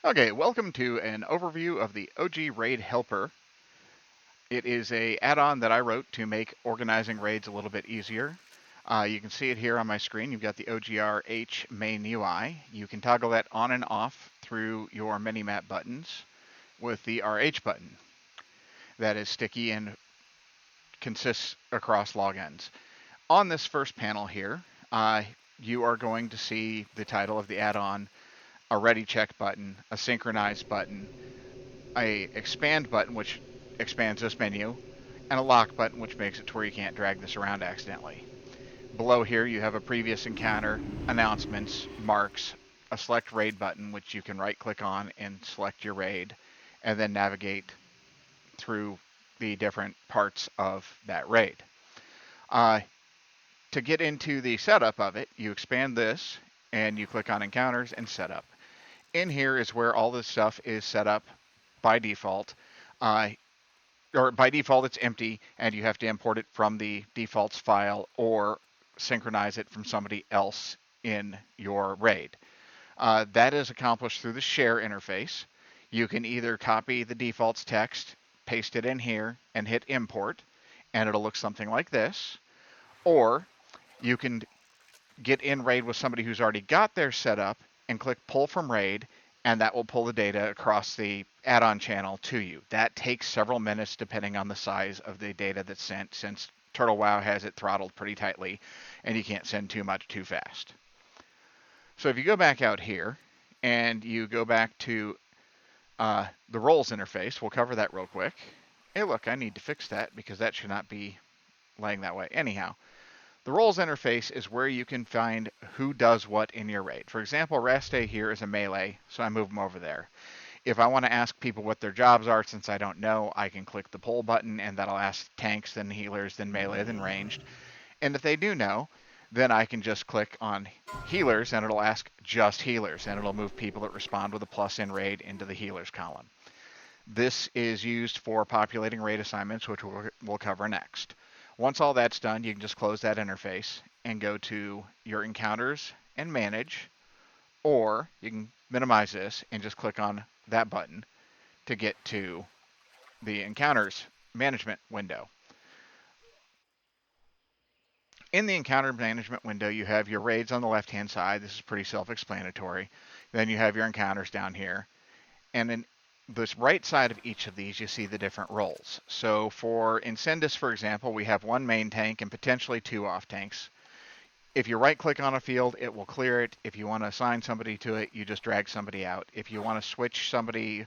Okay, welcome to an overview of the OG Raid Helper. It is a add-on that I wrote to make organizing raids a little bit easier. You can see it here on my screen. You've got the OGRH main UI. You can toggle that on and off through your Minimap buttons with the RH button. That is sticky and consists across logins. On this first panel here, you are going to see the title of the add-on, a ready check button, a synchronize button, a expand button, which expands this menu, and a lock button, which makes it to where you can't drag this around accidentally. Below here, you have a previous encounter, announcements, marks, a select raid button, which you can right click on and select your raid, and then navigate through the different parts of that raid. Uh, to get into the setup of it, you expand this and you click on encounters and setup. In here is where all this stuff is set up by default. Or by default it's empty and you have to import it from the defaults file or synchronize it from somebody else in your RAID. That is accomplished through the share interface. You can either copy the defaults text, paste it in here, and hit import, and it'll look something like this. Or you can get in RAID with somebody who's already got their set up and click pull from RAID, and that will pull the data across the add-on channel to you. That takes several minutes depending on the size of the data that's sent, since TurtleWow has it throttled pretty tightly and you can't send too much too fast. So if you go back out here and you go back to the roles interface, we'll cover that real quick. Hey look, I need to fix that because that should not be laying that way. Anyhow, the roles interface is where you can find who does what in your raid. For example, Raste here is a melee, so I move them over there. If I want to ask people what their jobs are, since I don't know, I can click the poll button and that'll ask tanks, then healers, then melee, then ranged. And if they do know, then I can just click on healers and it'll ask just healers, and it'll move people that respond with a plus in raid into the healers column. This is used for populating raid assignments, which we'll cover next. Once all that's done, you can just close that interface and go to your encounters and manage, or you can minimize this and just click on that button to get to the encounters management window. In the encounter management window, you have your raids on the left-hand side. This is pretty self-explanatory. Then you have your encounters down here. And in this right side of each of these, you see the different roles. So for Incendus, for example, we have one main tank and potentially two off tanks. If you right-click on a field, it will clear it. If you want to assign somebody to it, you just drag somebody out. If you want to switch somebody,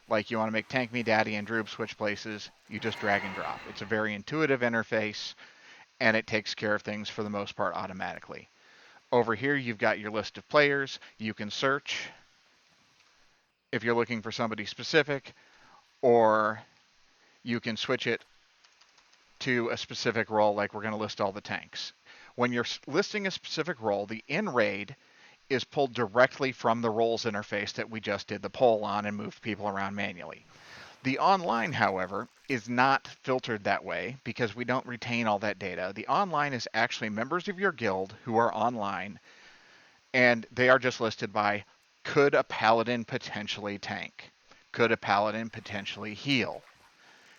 like you want to make Tank Me Daddy and Droob switch places, you just drag and drop. It's a very intuitive interface, and it takes care of things for the most part automatically. Over here, you've got your list of players. You can search if you're looking for somebody specific, or you can switch it to a specific role, like we're going to list all the tanks. When you're listing a specific role, the in raid is pulled directly from the roles interface that we just did the poll on and moved people around manually. The online, however, is not filtered that way because we don't retain all that data. The online is actually members of your guild who are online, and they are just listed by could a paladin potentially tank? Could a paladin potentially heal?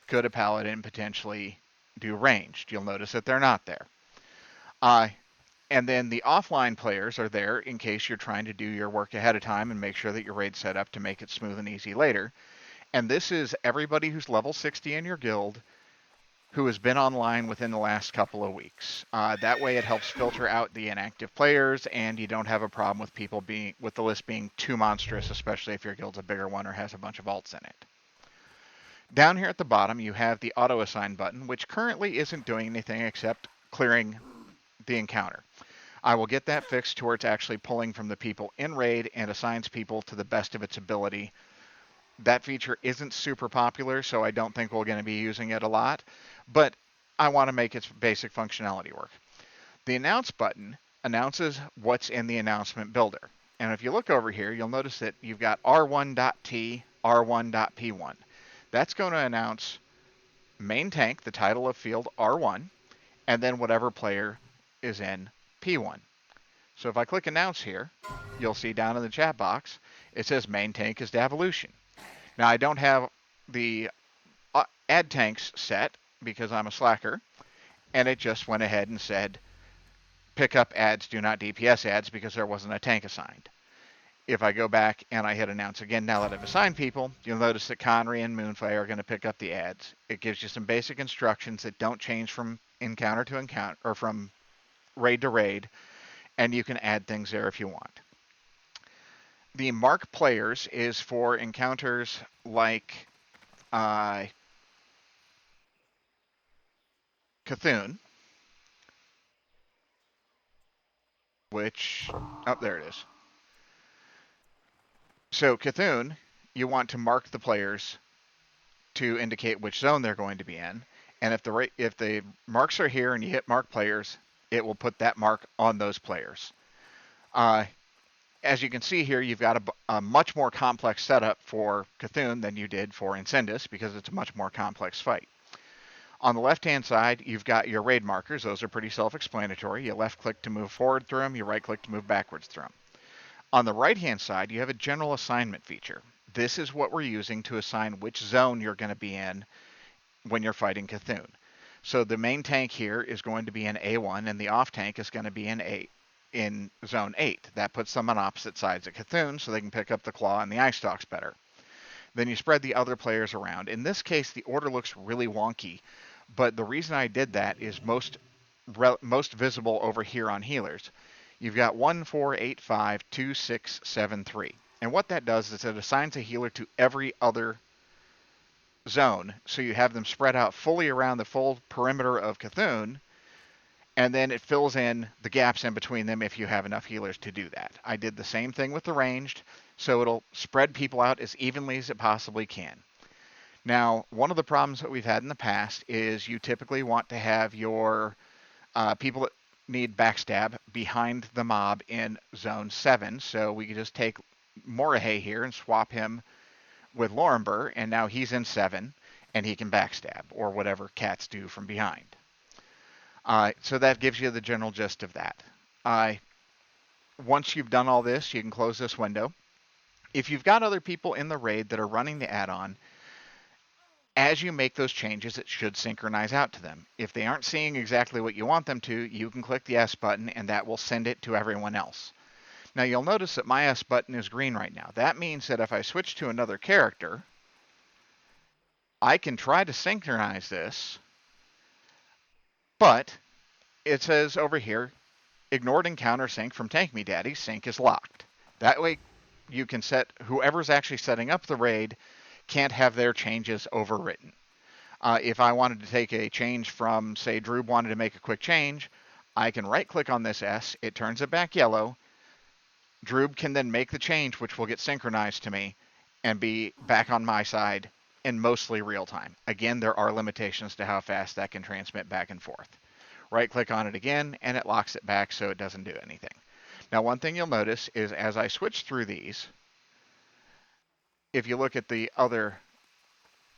Could a paladin potentially do ranged? You'll notice that they're not there. And then the offline players are there in case you're trying to do your work ahead of time and make sure that your raid's set up to make it smooth and easy later. And this is everybody who's level 60 in your guild who has been online within the last couple of weeks. That way it helps filter out the inactive players, and you don't have a problem with people with the list being too monstrous, especially if your guild's a bigger one or has a bunch of alts in it. Down here at the bottom, you have the auto assign button, which currently isn't doing anything except clearing the encounter. I will get that fixed to where it's actually pulling from the people in raid and assigns people to the best of its ability. That feature isn't super popular, so I don't think we're going to be using it a lot, but I want to make its basic functionality work. The announce button announces what's in the announcement builder. And if you look over here, you'll notice that you've got R1.T, R1.P1. That's going to announce main tank, the title of field R1, and then whatever player is in P1. So if I click announce here, you'll see down in the chat box, it says main tank is devolution. Now I don't have the add tanks set because I'm a slacker, and it just went ahead and said pick up ads, do not DPS ads, because there wasn't a tank assigned. If I go back and I hit announce again, now that I've assigned people, you'll notice that Conry and Moonfire are going to pick up the ads. It gives you some basic instructions that don't change from encounter to encounter, or from raid to raid, and you can add things there if you want. The mark players is for encounters like Cthulhu, which, oh, there it is. So Cthulhu, you want to mark the players to indicate which zone they're going to be in, and if the marks are here and you hit mark players, it will put that mark on those players. As you can see here, you've got a much more complex setup for Cthulhu than you did for Incendus, because it's a much more complex fight. On the left-hand side, you've got your raid markers. Those are pretty self-explanatory. You left-click to move forward through them. You right-click to move backwards through them. On the right-hand side, you have a general assignment feature. This is what we're using to assign which zone you're going to be in when you're fighting Cthulhu. So the main tank here is going to be in A1, and the off tank is going to be in zone 8. That puts them on opposite sides of Cthulhu, so they can pick up the claw and the eye stalks better. Then you spread the other players around. In this case, the order looks really wonky, but the reason I did that is most visible over here on healers. You've got 1, 4, 8, 5, 2, 6, 7, 3. And what that does is it assigns a healer to every other zone, so you have them spread out fully around the full perimeter of Cthulhu, and then it fills in the gaps in between them if you have enough healers to do that. I did the same thing with the ranged, so it'll spread people out as evenly as it possibly can. Now, one of the problems that we've had in the past is you typically want to have your people that need backstab behind the mob in zone 7, so we can just take Morihei here and swap him with Lorenbur, and now he's in 7, and he can backstab, or whatever cats do from behind. So that gives you the general gist of that. Once you've done all this, you can close this window. If you've got other people in the raid that are running the add-on, as you make those changes, it should synchronize out to them. If they aren't seeing exactly what you want them to, you can click the S button, and that will send it to everyone else. Now, you'll notice that my S button is green right now. That means that if I switch to another character, I can try to synchronize this, but it says over here, ignored encounter sync from Tank Me Daddy, sync is locked. That way you can set, whoever's actually setting up the raid can't have their changes overwritten. If I wanted to take a change from, say, Droob wanted to make a quick change, I can right-click on this S, it turns it back yellow. Droob can then make the change, which will get synchronized to me, and be back on my side in mostly real time. Again, there are limitations to how fast that can transmit back and forth. Right-click on it again, and it locks it back so it doesn't do anything. Now, one thing you'll notice is as I switch through these, if you look at the other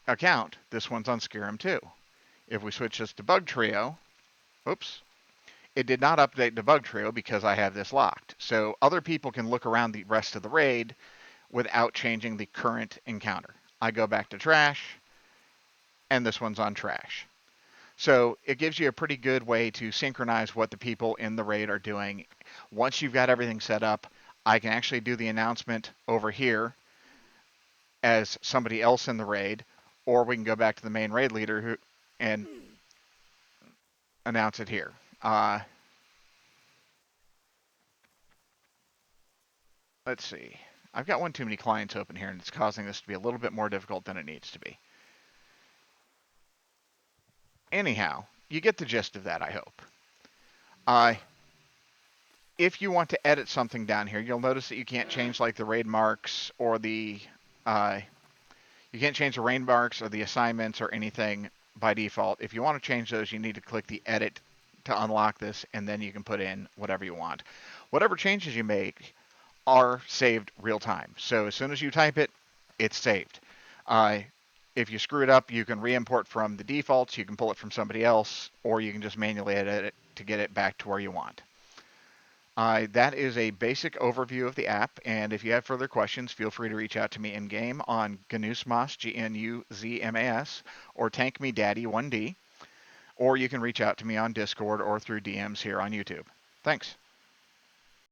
account, this one's on Skyrim 2. If we switch this to Bug Trio, oops, it did not update to Bug Trio because I have this locked. So other people can look around the rest of the raid without changing the current encounter. I go back to Trash, and this one's on Trash. So it gives you a pretty good way to synchronize what the people in the raid are doing. Once you've got everything set up, I can actually do the announcement over here as somebody else in the raid, or we can go back to the main raid leader and announce it here. Let's see. I've got one too many clients open here, and it's causing this to be a little bit more difficult than it needs to be. Anyhow, you get the gist of that, I hope. If you want to edit something down here, you'll notice that you can't change like the raid marks or the you can't change the raid marks or the assignments or anything by default. If you want to change those, you need to click the edit to unlock this, and then you can put in whatever you want. Whatever changes you make are saved real time. So as soon as you type it, it's saved. If you screw it up, you can re-import from the defaults, you can pull it from somebody else, or you can just manually edit it to get it back to where you want. That is a basic overview of the app, and if you have further questions, feel free to reach out to me in game on Gnuzmas, Gnuzmas, or TankMeDaddy1D, or you can reach out to me on Discord or through DMs here on YouTube. Thanks.